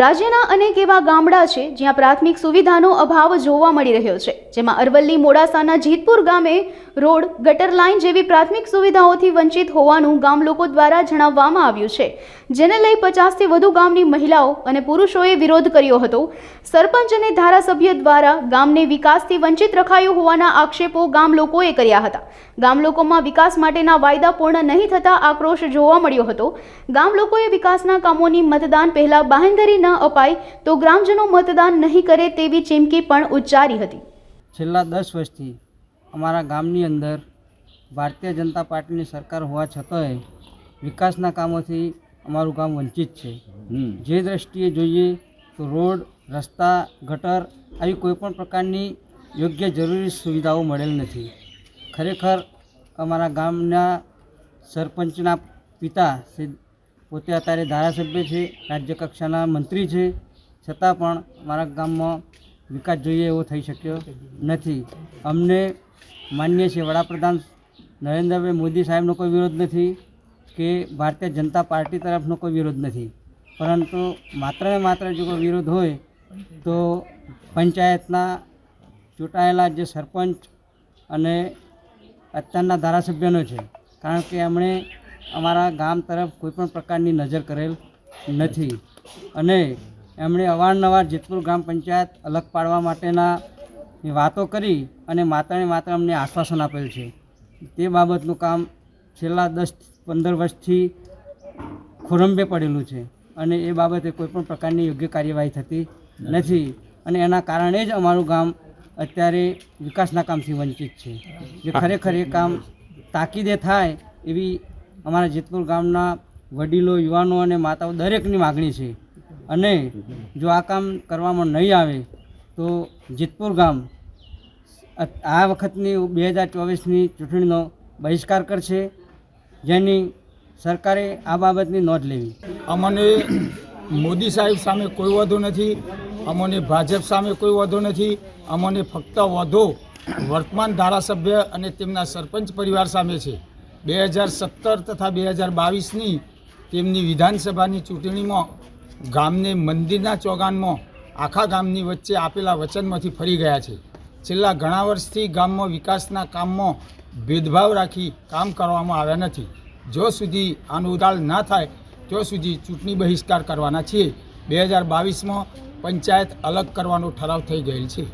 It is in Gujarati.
રાજ્યના અનેક એવા ગામડા છે જ્યાં પ્રાથમિક સુવિધાનો અભાવ જોવા મળી રહ્યો છે, જેમાં અરવલ્લી મોડાસાના જીતપુર ગામે રોડ, ગટર લાઇન જેવી પ્રાથમિક સુવિધાઓથી વંચિત હોવાનું ગામ લોકો દ્વારા જણાવવામાં આવ્યું છે, જેને લઈ 50થી વધુ ગામની મહિલાઓ અને પુરુષોએ વિરોધ કર્યો હતો। સરપંચ અને ધારાસભ્ય દ્વારા ગામને વિકાસથી વંચિત રખાયું હોવાના આક્ષેપો ગામ લોકોએ કર્યા હતા। ગામ લોકોમાં વિકાસ માટેના વાયદા પૂર્ણ નહીં થતા આક્રોશ જોવા મળ્યો હતો। ગામ લોકોએ વિકાસના કામોની મતદાન પહેલા બાંહેધરી ન અપાય તો ગ્રામજનો મતદાન નહીં કરે તેવી ચીમકી પણ ઉચ્ચારી હતી। છેલ્લા 10 વર્ષથી અમારા ગામની અંદર ભારતીય જનતા પાર્ટીની સરકાર હોવા છતાંય વિકાસના કામોથી અમારું ગામ વંચિત છે। જે દ્રષ્ટિએ જોઈએ તો રોડ, રસ્તા, ગટર આવી કોઈપણ પ્રકારની યોગ્ય જરૂરી સુવિધાઓ મળેલ નથી। ખરેખર અમારા ગામના સરપંચના પિતા પોતે અત્યારે ધારાસભ્ય છે, રાજ્ય કક્ષાના મંત્રી છે, છતાં પણ અમારા ગામમાં વિકાસ જોઈએ એવો થઈ શક્યો નથી। અમને માન્ય છે વડાપ્રધાન નરેન્દ્રભાઈ મોદી સાહેબનો કોઈ વિરોધ નથી કે ભારતીય જનતા પાર્ટી તરફનો કોઈ વિરોધ નથી, પરંતુ માત્ર ને માત્ર જો કોઈ વિરોધ હોય તો પંચાયતના ચૂંટાયેલા જે સરપંચ અને અત્યારના ધારાસભ્યનો છે, કારણ કે એમણે અમારા ગામ તરફ કોઈપણ પ્રકારની નજર કરેલ નથી અને એમણે અવારનવાર જીતપુર ગ્રામ પંચાયત અલગ પાડવા માટેના વાતો કરી અને માત્ર ને માત્ર અમને આશ્વાસન આપેલ છે। તે બાબતનું કામ છેલ્લા 10-15 વર્ષથી ખોરંભે પડેલું છે અને એ બાબતે કોઈપણ પ્રકારની યોગ્ય કાર્યવાહી થતી નથી અને એના કારણે જ અમારું ગામ અત્યારે વિકાસના કામથી વંચિત છે। જે ખરેખર એ કામ તાકીદે થાય એવી અમારા જેતપુર ગામના વડીલો, યુવાનો અને માતાઓ દરેકની માગણી છે અને જો આ કામ કરવામાં નહીં આવે તો જેતપુર ગામ આ વખતની 2024ની ચૂંટણીનો બહિષ્કાર કરશે, જેની સરકારે આ બાબતની નોંધ લેવી। અમને મોદી સાહેબ સામે કોઈ વાંધો નથી, અમને ભાજપ સામે કોઈ વાંધો નથી, અમને ફક્ત વાંધો વર્તમાન ધારાસભ્ય અને તેમના સરપંચ પરિવાર સામે છે। 2017 તથા 2022ની તેમની વિધાનસભાની ચૂંટણીમાં ગામને મંદિરના ચોગાનમાં આખા ગામની વચ્ચે આપેલા વચનમાંથી ફરી ગયા છે। છેલ્લા ઘણા વર્ષથી ગામમાં વિકાસના કામમાં ભેદભાવ રાખી કામ કરવામાં આવ્યા નથી। જો સુધી આનો ઉતાળ ના થાય ત્યાં સુધી ચૂંટણી બહિષ્કાર કરવાના છીએ। 2022માં પંચાયત અલગ કરવાનો ઠરાવ થઈ ગયેલ છે।